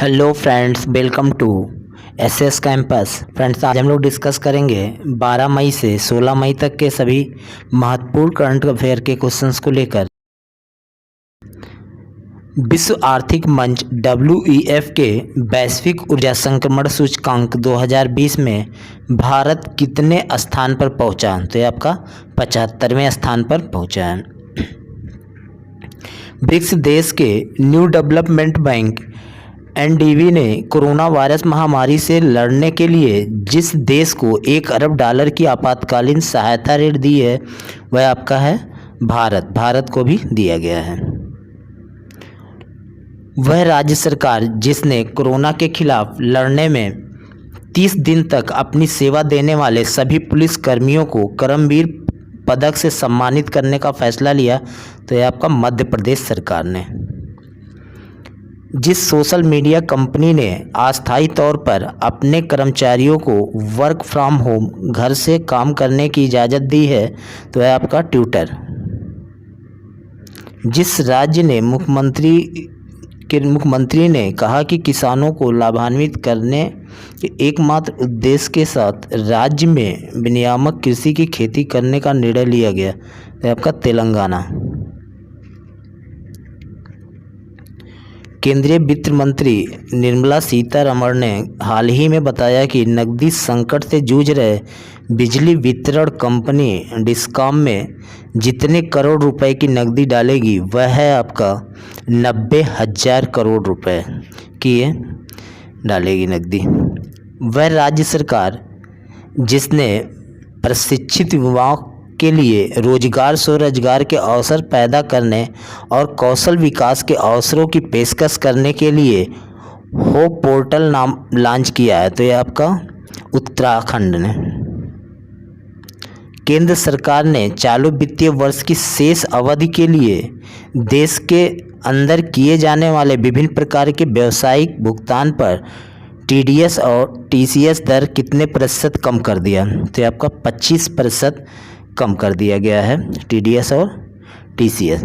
Hello friends, welcome to SS campus. Friends, आज हम लोग डिस्कस करेंगे 12 मई से 16 मई तक के सभी महत्वपूर्ण करंट अफेयर के क्वेश्चंस को लेकर। विश्व आर्थिक मंच WEF के वैश्विक ऊर्जा संक्रमण सूचकांक 2020 में भारत कितने स्थान पर पहुंचा? तो ये आपका 75वें स्थान पर पहुंचा है। ब्रिक्स देश के न्यू डेवलपमेंट बैंक NDB ने कोरोना वायरस महामारी से लड़ने के लिए जिस देश को $1 अरब की आपातकालीन सहायता ऋण दी है वह आपका है भारत को भी दिया गया है। वह राज्य सरकार जिसने कोरोना के खिलाफ लड़ने में 30 दिन तक अपनी सेवा देने वाले सभी पुलिस कर्मियों को करमवीर पदक से सम्मानित करने का फैसला लिया, तो यह आपका मध्य प्रदेश सरकार ने। जिस सोशल मीडिया कंपनी ने अस्थायी तौर पर अपने कर्मचारियों को वर्क फ्रॉम होम घर से काम करने की इजाज़त दी है, तो है आपका ट्विटर। जिस राज्य ने मुख्यमंत्री ने कहा कि किसानों को लाभान्वित करने के एकमात्र उद्देश्य के साथ राज्य में विनियामक कृषि की खेती करने का निर्णय लिया गया, तो है आपका तेलंगाना। केंद्रीय वित्त मंत्री निर्मला सीतारमण ने हाल ही में बताया कि नकदी संकट से जूझ रहे बिजली वितरण कंपनी डिस्कॉम में जितने करोड़ रुपए की नकदी डालेगी वह है आपका 90,000 करोड़ रुपए की डालेगी नकदी। वह राज्य सरकार जिसने प्रशिक्षित युवाओं के लिए रोजगार स्वरोजगार के अवसर पैदा करने और कौशल विकास के अवसरों की पेशकश करने के लिए होप पोर्टल नाम लॉन्च किया है, तो यह आपका उत्तराखंड ने। केंद्र सरकार ने चालू वित्तीय वर्ष की शेष अवधि के लिए देश के अंदर किए जाने वाले विभिन्न प्रकार के व्यावसायिक भुगतान पर TDS और TCS दर कितने प्रतिशत कम कर दिया? तो यह आपका 25% कम कर दिया गया है TDS और TCS।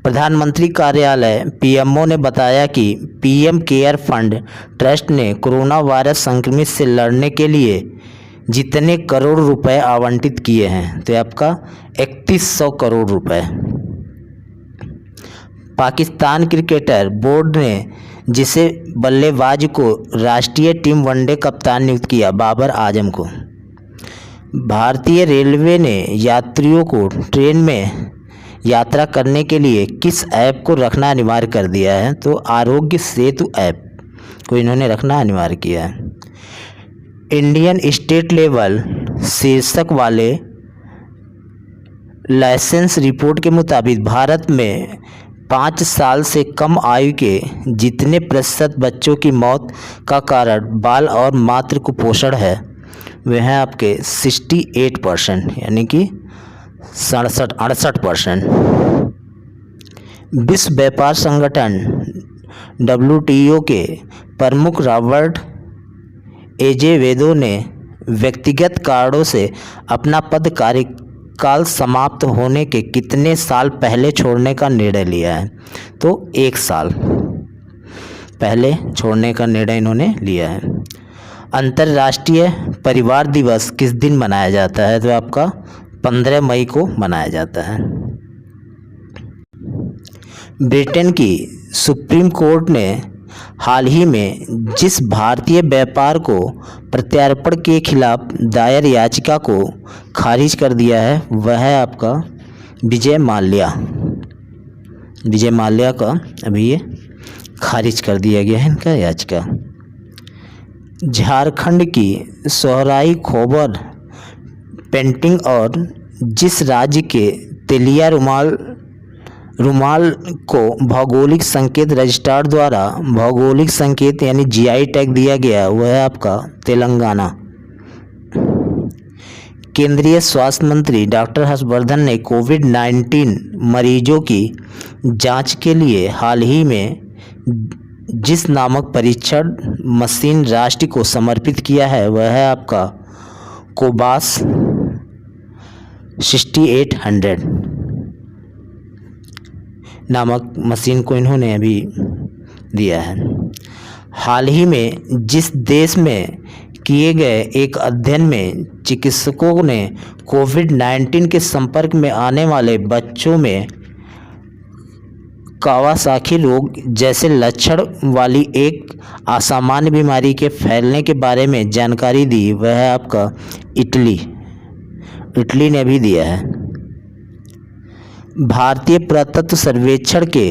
प्रधानमंत्री कार्यालय PMO ने बताया कि PM केयर फंड ट्रस्ट ने कोरोना वायरस संक्रमित से लड़ने के लिए जितने करोड़ रुपए आवंटित किए हैं, तो आपका 3100 करोड़ रुपए। पाकिस्तान क्रिकेटर बोर्ड ने जिसे बल्लेबाज को राष्ट्रीय टीम वनडे कप्तान नियुक्त किया, बाबर आजम को। भारतीय रेलवे ने यात्रियों को ट्रेन में यात्रा करने के लिए किस ऐप को रखना अनिवार्य कर दिया है? तो आरोग्य सेतु ऐप को इन्होंने रखना अनिवार्य किया है। इंडियन स्टेट लेवल शीर्षक वाले लाइसेंस रिपोर्ट के मुताबिक भारत में 5 साल से कम आयु के जितने प्रतिशत बच्चों की मौत का कारण बाल और मातृ कुपोषण है वह है आपके 68%, यानी कि 68%। विश्व व्यापार संगठन WTO के प्रमुख रॉबर्ट एजेवेदो ने व्यक्तिगत कारणों से अपना पद कार्यकाल समाप्त होने के कितने साल पहले छोड़ने का निर्णय लिया है? तो 1 साल पहले छोड़ने का निर्णय इन्होंने लिया है। अंतर्राष्ट्रीय परिवार दिवस किस दिन मनाया जाता है? तो आपका 15 मई को मनाया जाता है। ब्रिटेन की सुप्रीम कोर्ट ने हाल ही में जिस भारतीय व्यापार को प्रत्यार्पण के खिलाफ दायर याचिका को खारिज कर दिया है वह है आपका विजय माल्या का अभी ये खारिज कर दिया गया है इनका याचिका। झारखंड की सोहराई खोबर पेंटिंग और जिस राज्य के तेलिया रुमाल को भौगोलिक संकेत रजिस्ट्रार द्वारा भौगोलिक संकेत यानी GI टैग दिया गया वह है आपका तेलंगाना। केंद्रीय स्वास्थ्य मंत्री डॉक्टर हर्षवर्धन ने कोविड-19 मरीजों की जांच के लिए हाल ही में जिस नामक परीक्षण मशीन राष्ट्र को समर्पित किया है वह है आपका कोबास 6800 नामक मशीन को इन्होंने अभी दिया है। हाल ही में जिस देश में किए गए एक अध्ययन में चिकित्सकों ने कोविड-19 के संपर्क में आने वाले बच्चों में कावासाकी रोग जैसे लक्षण वाली एक असामान्य बीमारी के फैलने के बारे में जानकारी दी, वह है आपका इटली ने भी दिया है। भारतीय पुरातत्व सर्वेक्षण के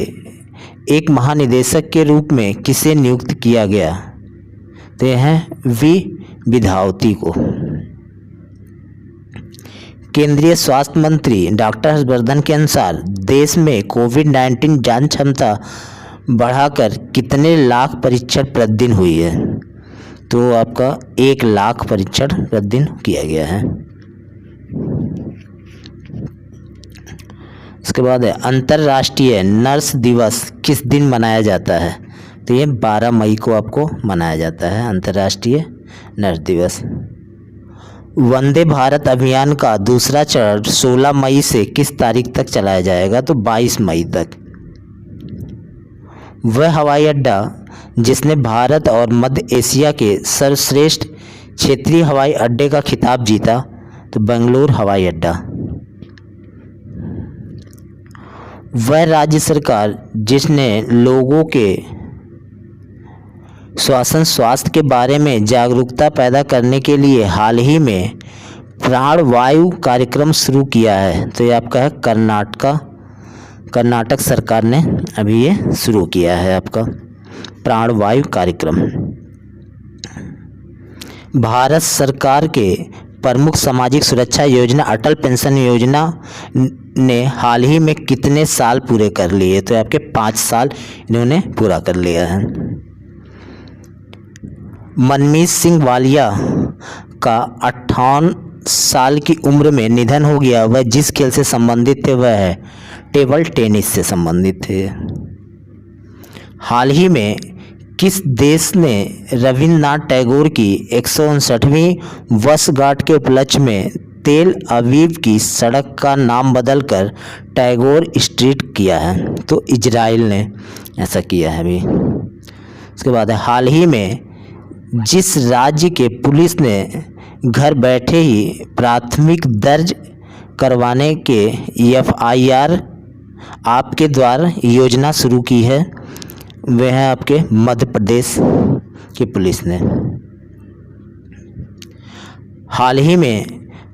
एक महानिदेशक के रूप में किसे नियुक्त किया गया? तो यह है वी विधावती को। केंद्रीय स्वास्थ्य मंत्री डॉक्टर हर्षवर्धन के अनुसार देश में कोविड-19 जांच क्षमता बढ़ाकर कितने लाख परीक्षण प्रतिदिन हुई है? तो आपका 1 लाख परीक्षण प्रतिदिन किया गया है। उसके बाद है अंतर्राष्ट्रीय नर्स दिवस किस दिन मनाया जाता है? तो ये 12 मई को आपको मनाया जाता है अंतर्राष्ट्रीय नर्स दिवस। वंदे भारत अभियान का दूसरा चरण 16 मई से किस तारीख तक चलाया जाएगा? तो 22 मई तक। वह हवाई अड्डा जिसने भारत और मध्य एशिया के सर्वश्रेष्ठ क्षेत्रीय हवाई अड्डे का खिताब जीता? तो बेंगलुरु हवाई अड्डा। वह राज्य सरकार जिसने लोगों के श्वसन स्वास्थ्य के बारे में जागरूकता पैदा करने के लिए हाल ही में प्राणवायु कार्यक्रम शुरू किया है? तो ये आपका है कर्नाटक सरकार ने अभी ये शुरू किया है आपका प्राणवायु कार्यक्रम। भारत सरकार के प्रमुख सामाजिक सुरक्षा योजना अटल पेंशन योजना ने हाल ही में कितने साल पूरे कर लिए? तो आपके 5 साल इन्होंने पूरा कर लिया है। मनमीत सिंह वालिया का 58 साल की उम्र में निधन हो गया। वह जिस खेल से संबंधित थे वह है टेबल टेनिस से संबंधित थे। हाल ही में किस देश ने रविन्द्रनाथ टैगोर की 159वीं वर्षगांठ के उपलक्ष्य में तेल अवीव की सड़क का नाम बदलकर टैगोर स्ट्रीट किया है? तो इजराइल ने ऐसा किया है अभी। उसके बाद है हाल ही में जिस राज्य के पुलिस ने घर बैठे ही प्राथमिक दर्ज करवाने के FIR आपके द्वारा योजना शुरू की है? वह है आपके मध्य प्रदेश की पुलिस ने। हाल ही में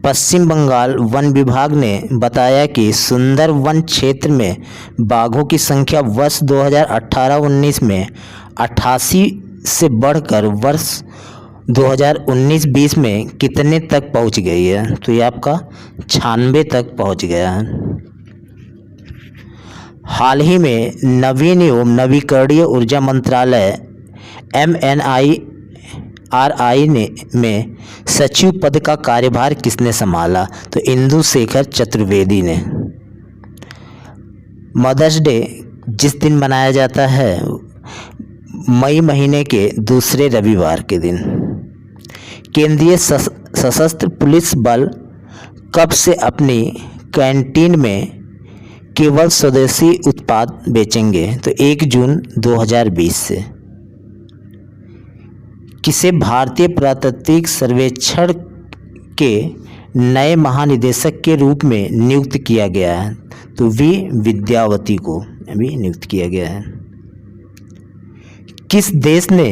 पश्चिम बंगाल वन विभाग ने बताया कि सुंदरवन क्षेत्र में बाघों की संख्या वर्ष 2018-19 में 88 से बढ़कर वर्ष 2019-20 में कितने तक पहुंच गई है? तो ये आपका 96 तक पहुंच गया है। हाल ही में नवीन एवं नवीकरणीय ऊर्जा मंत्रालय MNRI में सचिव पद का कार्यभार किसने संभाला? तो इंदु शेखर चतुर्वेदी ने। मदर्स डे जिस दिन मनाया जाता है मई महीने के दूसरे रविवार के दिन। केंद्रीय सशस्त्र पुलिस बल कब से अपनी कैंटीन में केवल स्वदेशी उत्पाद बेचेंगे? तो 1 जून 2020 से। किसे भारतीय पुरातात्विक सर्वेक्षण के नए महानिदेशक के रूप में नियुक्त किया गया है? तो वी विद्यावती को अभी नियुक्त किया गया है। किस देश ने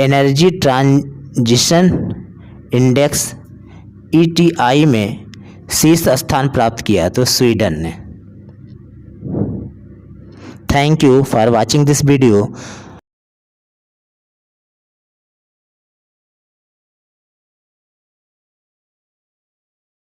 एनर्जी ट्रांजिशन इंडेक्स ETI में शीर्ष स्थान प्राप्त किया? तो स्वीडन ने। Thank you for watching this video.